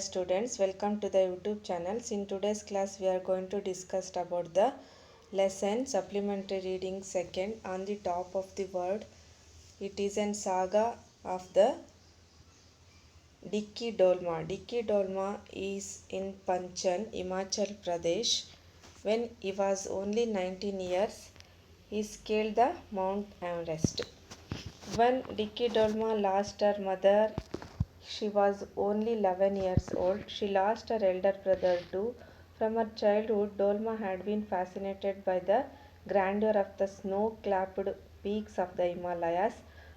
Students, welcome to the YouTube channel. In today's class we are going to discuss about the lesson supplementary reading second on the top of the world. It is an saga of the Dicky Dolma. Dicky Dolma is in Panchan, Himachal Pradesh. When he was only 19 years, he scaled the Mount Everest. When Dicky Dolma lost her mother, she was only 11 years old. She lost her elder brother too. From her childhood, Dolma had been fascinated by the grandeur of the snow-capped peaks of the Himalayas.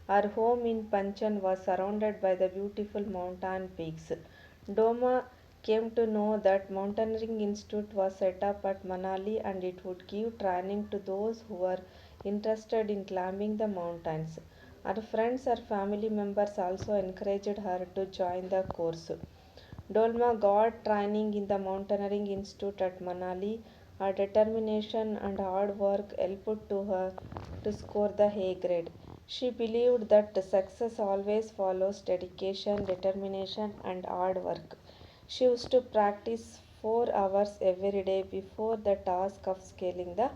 Her home in Panchan was surrounded by the beautiful mountain peaks. Dolma came to know that Mountaineering Institute was set up at Manali and it would give training to those who were interested in climbing the mountains. Her friends or family members also encouraged her to join the course. Dolma got training in the Mountaineering Institute at Manali. Her determination and hard work helped to her to score the A grade. She believed that success always follows dedication, determination, and hard work. She used to practice 4 hours every day before the task of scaling the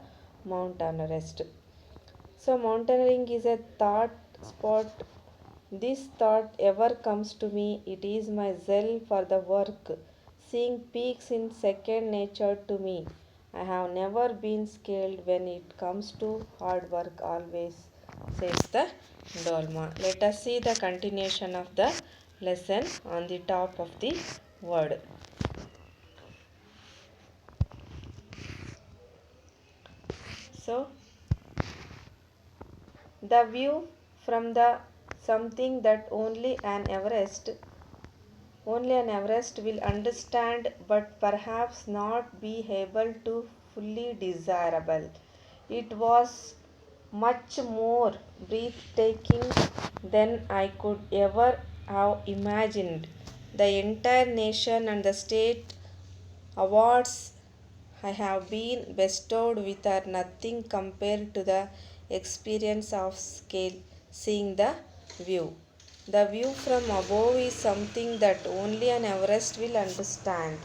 Mount Everest. So, mountaineering is a thought spot. This thought ever comes to me, it is my zeal for the work. Seeing peaks in second nature to me. I have never been scaled when it comes to hard work always, says the Dolma. Let us see the continuation of the lesson on the top of the word. So, the view from the something that only an Everest will understand, but perhaps not be able to fully desirable. It was much more breathtaking than I could ever have imagined. The entire nation and the state awards I have been bestowed with are nothing compared to the experience of scale, seeing the view. The view from above is something that only an Everest will understand,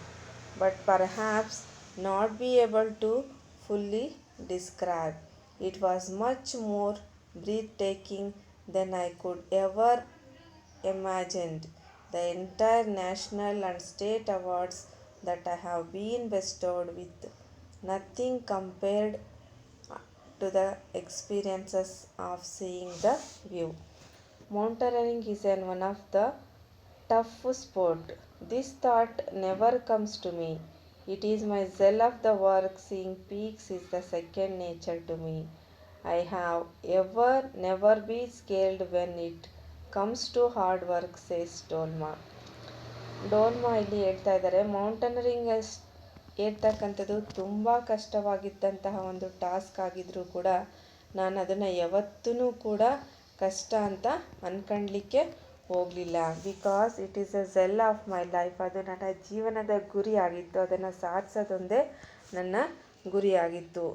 but perhaps not be able to fully describe. It was much more breathtaking than I could ever imagined. The entire national and state awards that I have been bestowed with nothing compared to the experiences of seeing the view. Mountaineering is one of the tough sport. This thought never comes to me. It is my zeal of the work. Seeing peaks is the second nature to me. I have ever never been scared when it comes to hard work, says Dolma. Dolma ಇಲ್ಲಿ ಹೇಳ್ತಾ ಇದ್ದಾರೆ ಮೌಂಟನರಿಂಗ್ ಏರ್ತಕ್ಕಂಥದ್ದು ತುಂಬ ಕಷ್ಟವಾಗಿದ್ದಂತಹ ಒಂದು task ಆಗಿದ್ರೂ ಕೂಡ ನಾನು ಅದನ್ನು ಯಾವತ್ತೂ ಕೂಡ ಕಷ್ಟ ಅಂತ ಅಂದ್ಕೊಳ್ಳಿಕ್ಕೆ ಹೋಗಲಿಲ್ಲ. Because it is a zeal of my life. ಅದು ನನ್ನ ಜೀವನದ ಗುರಿಯಾಗಿತ್ತು. ಅದನ್ನು ಸಾಧಿಸೋದೊಂದೇ ನನ್ನ ಗುರಿಯಾಗಿತ್ತು.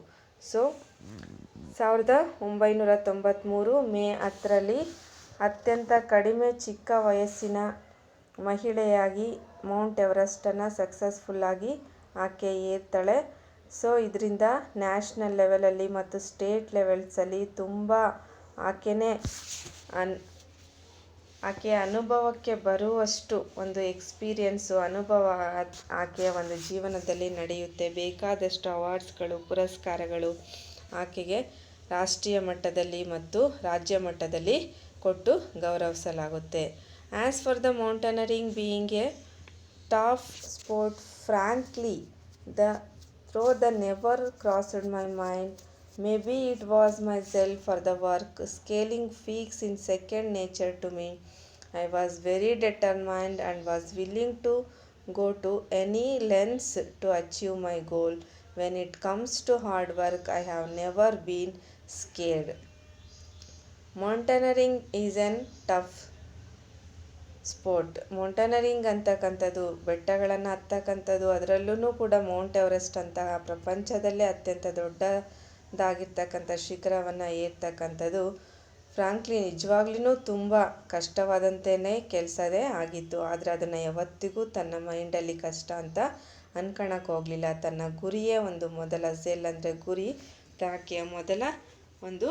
ಸೊ 1993 ಮೇ 10ರಲ್ಲಿ ಅತ್ಯಂತ ಕಡಿಮೆ ಚಿಕ್ಕ ವಯಸ್ಸಿನ ಮಹಿಳೆಯಾಗಿ ಮೌಂಟ್ ಎವರೆಸ್ಟನ್ನು ಸಕ್ಸಸ್ಫುಲ್ಲಾಗಿ ಆಕೆ ಏರ್ತಾಳೆ. ಸೊ ಇದರಿಂದ ನ್ಯಾಷನಲ್ ಲೆವೆಲಲ್ಲಿ ಮತ್ತು ಸ್ಟೇಟ್ ಲೆವೆಲ್ಸಲ್ಲಿ ತುಂಬ ಆಕೆಯ ಅನುಭವಕ್ಕೆ ಬರುವಷ್ಟು ಒಂದು ಎಕ್ಸ್ಪೀರಿಯೆನ್ಸು ಅನುಭವ ಆಕೆಯ ಒಂದು ಜೀವನದಲ್ಲಿ ನಡೆಯುತ್ತೆ. ಬೇಕಾದಷ್ಟು ಅವಾರ್ಡ್ಸ್ಗಳು, ಪುರಸ್ಕಾರಗಳು ಆಕೆಗೆ ರಾಷ್ಟ್ರೀಯ ಮಟ್ಟದಲ್ಲಿ ಮತ್ತು ರಾಜ್ಯ ಮಟ್ಟದಲ್ಲಿ ಕೊಟ್ಟು ಗೌರವಿಸಲಾಗುತ್ತೆ. As for the mountaineering being a tough sport, frankly, the thought never crossed my mind. Maybe it was my zeal for the work. Scaling peaks in second nature to me. I was very determined and was willing to go to any lengths to achieve my goal. When it comes to hard work, I have never been scared. Mountaineering is a tough sport. Mountaineering ಅಂತಕ್ಕಂಥದ್ದು ಬೆಟ್ಟಗಳನ್ನು ಹತ್ತಕ್ಕಂಥದ್ದು, ಅದರಲ್ಲೂ ಕೂಡ Mount Everest ಅಂತಹ ಪ್ರಪಂಚದಲ್ಲೇ ಅತ್ಯಂತ ದೊಡ್ಡದಾಗಿರ್ತಕ್ಕಂಥ ಶಿಖರವನ್ನು ಏರ್ತಕ್ಕಂಥದ್ದು frankly ನಿಜವಾಗ್ಲೂ ತುಂಬ ಕಷ್ಟವಾದಂತೆಯೇ ಕೆಲಸವೇ ಆಗಿತ್ತು. ಆದರೆ ಅದನ್ನು ಯಾವತ್ತಿಗೂ ತನ್ನ ಮೈಂಡಲ್ಲಿ ಕಷ್ಟ ಅಂತ ಅನ್ಕೊಳಕ್ಕೆ ಹೋಗಲಿಲ್ಲ. ತನ್ನ ಗುರಿಯೇ ಒಂದು ಮೊದಲ ಝೆಲ್ ಅಂದರೆ ಗುರಿ, ಆಕೆಯ ಮೊದಲ ಒಂದು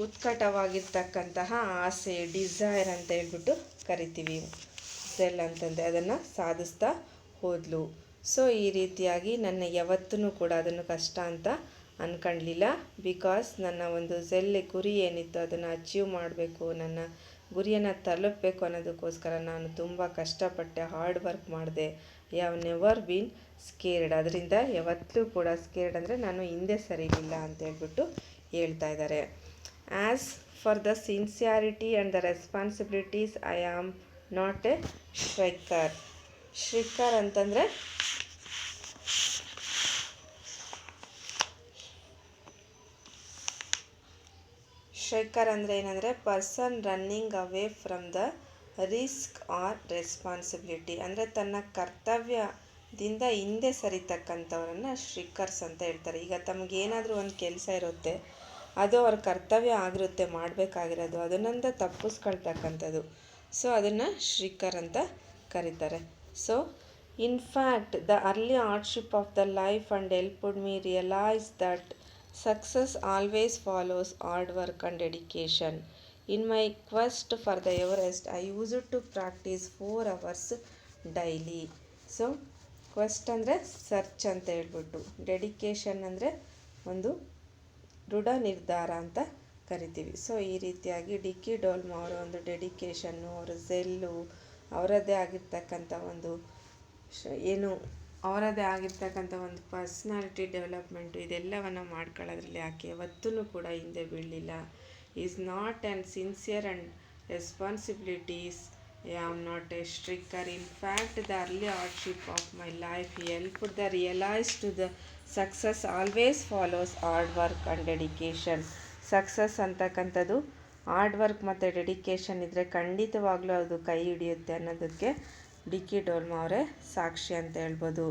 ಉತ್ಕಟವಾಗಿರ್ತಕ್ಕಂತಹ ಆಸೆ, ಡಿಸೈರ್ ಅಂತ ಹೇಳ್ಬಿಟ್ಟು ಕರಿತೀವಿ ಝೆಲ್ ಅಂತಂದರೆ, ಅದನ್ನು ಸಾಧಿಸ್ತಾ ಹೋದ್ಲು. ಸೊ ಈ ರೀತಿಯಾಗಿ ನನ್ನ ಯಾವತ್ತೂ ಕೂಡ ಅದನ್ನು ಕಷ್ಟ ಅಂತ ಅಂದ್ಕೊಳ್ಳಲಿಲ್ಲ. ಬಿಕಾಸ್ ನನ್ನ ಒಂದು ಝೆಲ್ ಗುರಿ ಏನಿತ್ತು ಅದನ್ನು ಅಚೀವ್ ಮಾಡಬೇಕು, ನನ್ನ ಗುರಿಯನ್ನು ತಲುಪಬೇಕು ಅನ್ನೋದಕ್ಕೋಸ್ಕರ ನಾನು ತುಂಬ ಕಷ್ಟಪಟ್ಟೆ, ಹಾರ್ಡ್ ವರ್ಕ್ ಮಾಡಿದೆ. I have never bean scared. ಅದರಿಂದ ಯಾವತ್ತೂ ಕೂಡ ಸ್ಕೇರ್ಡ್ ಅಂದರೆ ನಾನು ಹಿಂದೆ ಸರಿಲಿಲ್ಲ ಅಂತ ಹೇಳ್ಬಿಟ್ಟು ಹೇಳ್ತಾ ಇದ್ದಾರೆ. As far the sincerity and the responsibilities I am not a shirker. Shirker ಅಂತಂದರೆ ಶ್ರೈಕರ್ ಅಂದರೆ ಏನಂದರೆ person running away from the risk or responsibility. ಅಂದರೆ ತನ್ನ ಕರ್ತವ್ಯದಿಂದ ಹಿಂದೆ ಸರಿತಕ್ಕಂಥವ್ರನ್ನ ಶ್ರಿಕ್ಕರ್ಸ್ ಅಂತ ಹೇಳ್ತಾರೆ. ಈಗ ತಮಗೇನಾದರೂ ಒಂದು ಕೆಲಸ ಇರುತ್ತೆ, ಅದು ಅವ್ರ ಕರ್ತವ್ಯ ಆಗಿರುತ್ತೆ ಮಾಡಬೇಕಾಗಿರೋದು, ಅದನ್ನಂದ ತಪ್ಪಿಸ್ಕೊಳ್ತಕ್ಕಂಥದ್ದು. ಸೊ ಅದನ್ನು ಶ್ರಿಕ್ಕರ್ ಅಂತ ಕರೀತಾರೆ. So in fact the early hardship of the life and helped me realise that success always follows hard work and dedication. In my quest for the Everest, I used to practice 4 hours daily. So quest ಅಂದರೆ search ಅಂತ ಹೇಳ್ಬಿಟ್ಟು, dedication ಅಂದರೆ ಒಂದು ದೃಢ ನಿರ್ಧಾರ ಅಂತ ಕರಿತೀವಿ. So ಈ ರೀತಿಯಾಗಿ ಡಿಕ್ಕಿ ಡೋಲ್ಮಾ ಅವರ ಒಂದು ಡೆಡಿಕೇಶನ್ನು, ಅವರ ಝೆಲ್ಲು, ಅವರದ್ದೇ ಆಗಿರ್ತಕ್ಕಂಥ ಒಂದು ಅವರದ್ದೇ ಆಗಿರ್ತಕ್ಕಂಥ ಒಂದು ಪರ್ಸ್ನಾಲಿಟಿ ಡೆವಲಪ್ಮೆಂಟು, ಇದೆಲ್ಲವನ್ನು ಮಾಡ್ಕೊಳ್ಳೋದ್ರಲ್ಲಿ ಆಕೆ ಯಾವತ್ತೂ ಕೂಡ ಹಿಂದೆ ಬೀಳಲಿಲ್ಲ. Is not and sincere and responsibilities I am not a striker. In fact the early hardship of my life helped the realise to the success always follows hard work and dedication. Success ಅಂತಕ್ಕಂಥದ್ದು hard work ಮತ್ತು dedication ಇದ್ದರೆ ಖಂಡಿತವಾಗ್ಲೂ ಅದು ಕೈ ಹಿಡಿಯುತ್ತೆ ಅನ್ನೋದಕ್ಕೆ ಡಿಕ್ಕಿ ಡೋಲ್ಮಾ ಅವರೇ ಸಾಕ್ಷಿ ಅಂತ ಹೇಳ್ಬೋದು.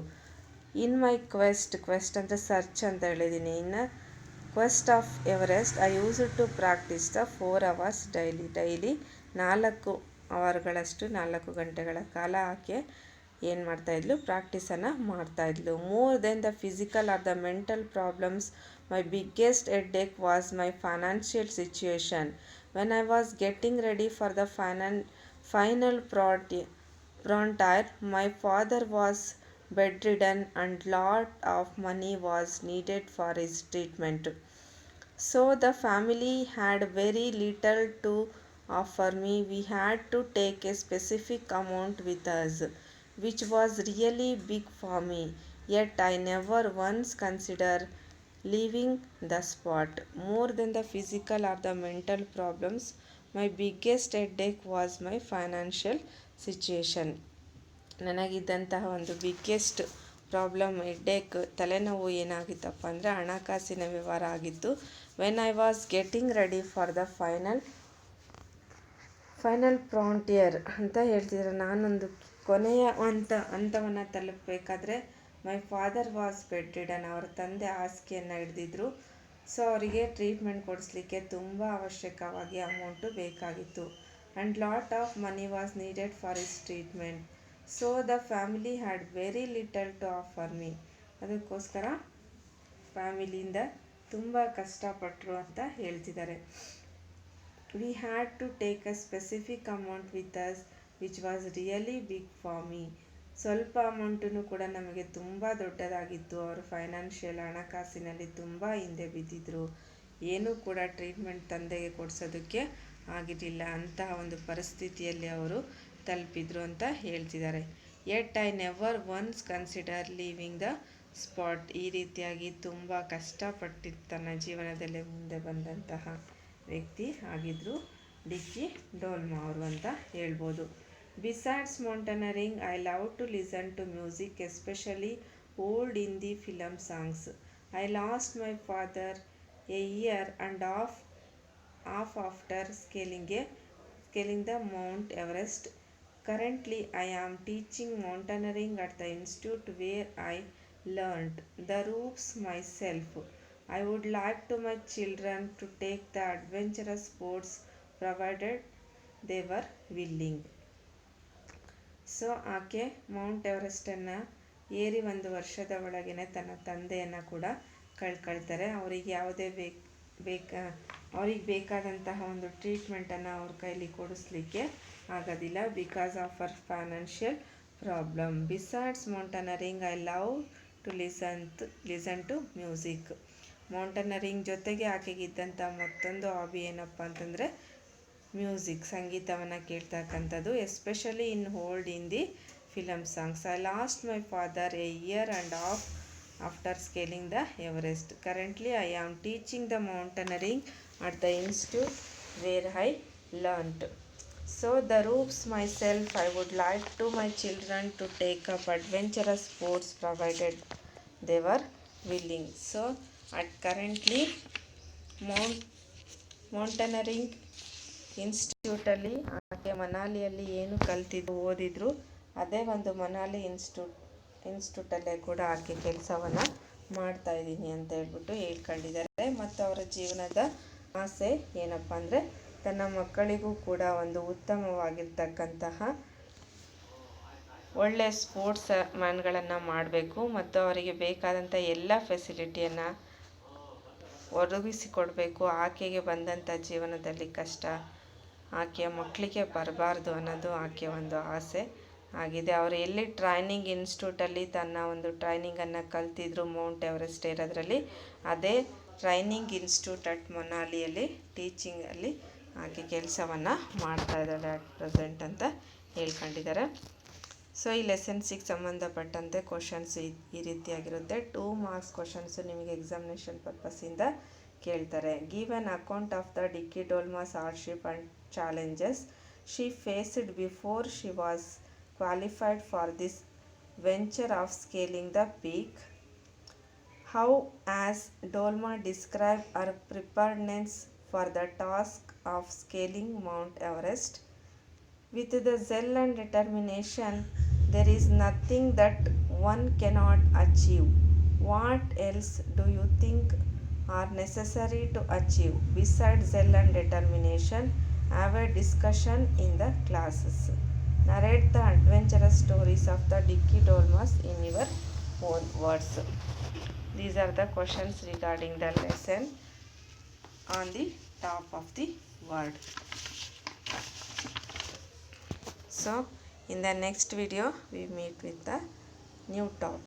ಇನ್ ಮೈ ಕ್ವೆಸ್ಟ್ ಅಂದರೆ ಸರ್ಚ್ ಅಂತ ಹೇಳಿದ್ದೀನಿ. ಇನ್ನು quest of Everest I use to practise the 4 hours daily 4 ಅವರ್ಗಳಷ್ಟು 4 ಗಂಟೆಗಳ ಕಾಲ ಆಕೆ ಏನು ಮಾಡ್ತಾಯಿದ್ಲು, ಪ್ರಾಕ್ಟೀಸನ್ನು ಮಾಡ್ತಾಯಿದ್ಲು. More then the physical or the mental problems, my biggest headache was my financial situation. When I was getting ready for the final frontier, my father was bedridden and lot of money was needed for his treatment. So the family had very little to offer me. We had to take a specific amount with us, which was really big for me. Yet I never once considered leaving the spot. More than the physical or the mental problems, my biggest headache was my financial situation. ನನಗಿದ್ದಂತಹ ಒಂದು biggest problem, headache, ತಲೆನೋವು ಏನಾಗಿತ್ತಪ್ಪ ಅಂದರೆ ಹಣಕಾಸಿನ ವ್ಯವಹಾರ ಆಗಿತ್ತು. When I was getting ready for the final frontier ಅಂತ ಹೇಳ್ತಿದ್ದಾರೆ. ನಾನೊಂದು ಕೊನೆಯ ಹಂತವನ್ನು ತಲುಪಬೇಕಾದ್ರೆ ಮೈ ಫಾದರ್ ವಾಸ್ ಬೆಡ್ರಿಡನ್, ಅವರ ತಂದೆ ಹಾಸಿಗೆಯನ್ನು ಹಿಡಿದಿದ್ರು. ಸೊ ಅವರಿಗೆ ಟ್ರೀಟ್ಮೆಂಟ್ ಕೊಡಿಸ್ಲಿಕ್ಕೆ ತುಂಬ ಅವಶ್ಯಕವಾಗಿ ಅಮೌಂಟು ಬೇಕಾಗಿತ್ತು. And lot of money was needed for his treatment. So the family had very little to offer me. ಅದಕ್ಕೋಸ್ಕರ ಫ್ಯಾಮಿಲಿಯಿಂದ ತುಂಬ ಕಷ್ಟಪಟ್ಟರು ಅಂತ ಹೇಳ್ತಿದ್ದಾರೆ. We had to take a specific amount with us which was really big for me. ಸ್ವಲ್ಪ ಅಮೌಂಟನ್ನು ಕೂಡ ನಮಗೆ ತುಂಬ ದೊಡ್ಡದಾಗಿತ್ತು. ಅವರು ಫೈನಾನ್ಷಿಯಲ್ ಹಣಕಾಸಿನಲ್ಲಿ ತುಂಬ ಹಿಂದೆ ಬಿದ್ದಿದ್ದರು. ಏನೂ ಕೂಡ ಟ್ರೀಟ್ಮೆಂಟ್ ತಂದೆಗೆ ಕೊಡಿಸೋದಕ್ಕೆ ಆಗಿರಲಿಲ್ಲ. ಅಂತಹ ಒಂದು ಪರಿಸ್ಥಿತಿಯಲ್ಲಿ ಅವರು ತಲುಪಿದ್ರು ಅಂತ ಹೇಳ್ತಿದ್ದಾರೆ. Yet I never once consider leaving the spot. ಈ ರೀತಿಯಾಗಿ ತುಂಬ ಕಷ್ಟಪಟ್ಟು ತನ್ನ ಜೀವನದಲ್ಲೇ ಮುಂದೆ ಬಂದಂತಹ ವ್ಯಕ್ತಿ ಆಗಿದ್ದರು ಡಿಕ್ಕಿ ಡೋಲ್ಮಾ ಅವರು ಅಂತ ಹೇಳ್ಬೋದು. Besides mountaineering, I love to listen to music, especially old Hindi film songs. I lost my father a year and half after scaling the Mount Everest. Currently, I am teaching mountaineering at the institute where I learned the ropes myself. I would like to my children to take the adventurous sports provided they were willing. So ಆಕೆ Mount ಎವರೆಸ್ಟನ್ನು ಏರಿ 1 ವರ್ಷದ ಒಳಗೇ ತನ್ನ ತಂದೆಯನ್ನು ಕೂಡ ಕಳ್ಕೊಳ್ತಾರೆ. ಅವರಿಗೆ ಯಾವುದೇ ಅವ್ರಿಗೆ ಬೇಕಾದಂತಹ ಒಂದು ಟ್ರೀಟ್ಮೆಂಟನ್ನು ಅವ್ರ ಕೈಲಿ ಕೊಡಿಸ್ಲಿಕ್ಕೆ ಆಗೋದಿಲ್ಲ because of our financial problem. Besides mountaineering I love to listen to music. Mountaineering ಜೊತೆಗೆ ಆಕೆಗಿದ್ದಂಥ ಮತ್ತೊಂದು ಹಾಬಿ ಏನಪ್ಪ ಅಂತಂದರೆ ಮ್ಯೂಸಿಕ್, ಸಂಗೀತವನ್ನು ಕೇಳ್ತಕ್ಕಂಥದ್ದು. Especially in hold in the film songs. I lost my father a year and half after scaling the Everest. Currently I am teaching the mountaineering at the institute where I learnt. So the ropes myself, I would like to my children to take up adventurous sports provided they were willing. So at currently ಮೌಂಟನರಿಂಗ್ ಇನ್ಸ್ಟಿಟ್ಯೂಟಲ್ಲಿ ಆಕೆ ಮನಾಲಿಯಲ್ಲಿ ಏನು ಓದಿದ್ರು ಅದೇ ಒಂದು ಮನಾಲಿ ಇನ್ಸ್ಟಿಟ್ಯೂಟಲ್ಲೇ ಕೂಡ ಆಕೆ ಕೆಲಸವನ್ನು ಮಾಡ್ತಾಯಿದ್ದೀನಿ ಅಂತ ಹೇಳ್ಬಿಟ್ಟು ಹೇಳ್ಕೊಂಡಿದ್ದಾರೆ. ಮತ್ತು ಅವರ ಜೀವನದ ಆಸೆ ಏನಪ್ಪ ಅಂದರೆ ತನ್ನ ಮಕ್ಕಳಿಗೂ ಕೂಡ ಒಂದು ಉತ್ತಮವಾಗಿರ್ತಕ್ಕಂತಹ ಒಳ್ಳೆಯ ಸ್ಪೋರ್ಟ್ಸ್ ಮ್ಯಾನ್ಗಳನ್ನು ಮಾಡಬೇಕು ಮತ್ತು ಅವರಿಗೆ ಬೇಕಾದಂಥ ಎಲ್ಲ ಫೆಸಿಲಿಟಿಯನ್ನು ಒದಗಿಸಿಕೊಡಬೇಕು. ಆಕೆಗೆ ಬಂದಂಥ ಜೀವನದಲ್ಲಿ ಕಷ್ಟ ಆಕೆಯ ಮಕ್ಕಳಿಗೆ ಬರಬಾರ್ದು ಅನ್ನೋದು ಆಕೆಯ ಒಂದು ಆಸೆ ಆಗಿದೆ. ಅವರು ಎಲ್ಲಿ ಟ್ರೈನಿಂಗ್ ಇನ್ಸ್ಟಿಟ್ಯೂಟಲ್ಲಿ ತನ್ನ ಒಂದು ಟ್ರೈನಿಂಗನ್ನು ಕಲ್ತಿದ್ರು ಮೌಂಟ್ ಎವರೆಸ್ಟ್ ಏರೋದ್ರಲ್ಲಿ, ಅದೇ ಟ್ರೈನಿಂಗ್ ಇನ್ಸ್ಟಿಟ್ಯೂಟ್ ಅಟ್ ಮನಾಲಿಯಲ್ಲಿ ಟೀಚಿಂಗಲ್ಲಿ ಆಕೆ ಕೆಲಸವನ್ನು ಮಾಡ್ತಾ ಇದ್ದಾಳೆ ಅಟ್ ಪ್ರೆಸೆಂಟ್ ಅಂತ ಹೇಳ್ಕೊಂಡಿದ್ದಾರೆ. ಸೊ ಈ ಲೆಸನ್ಸಿಗೆ ಸಂಬಂಧಪಟ್ಟಂತೆ ಕ್ವಶನ್ಸ್ ಈ ರೀತಿಯಾಗಿರುತ್ತೆ. 2 ಮಾರ್ಕ್ಸ್ ಕ್ವಶನ್ಸು ನಿಮಗೆ ಎಕ್ಸಾಮಿನೇಷನ್ ಪರ್ಪಸ್ಸಿಂದ ಕೇಳ್ತಾರೆ. Give an account of the Dicky Dolma's hardship and challenges she faced before she was qualified for this venture of scaling the peak. How has Dolma described her preparedness for the task of scaling Mount Everest? With the zeal and determination, there is nothing that one cannot achieve. What else do you think are necessary to achieve? Besides zeal and determination, have a discussion in the classes. Narrate the adventurous stories of the Dicky Dolmas in your own words. These are the questions regarding the lesson on the top of the word. So in the next video we meet with the new topic.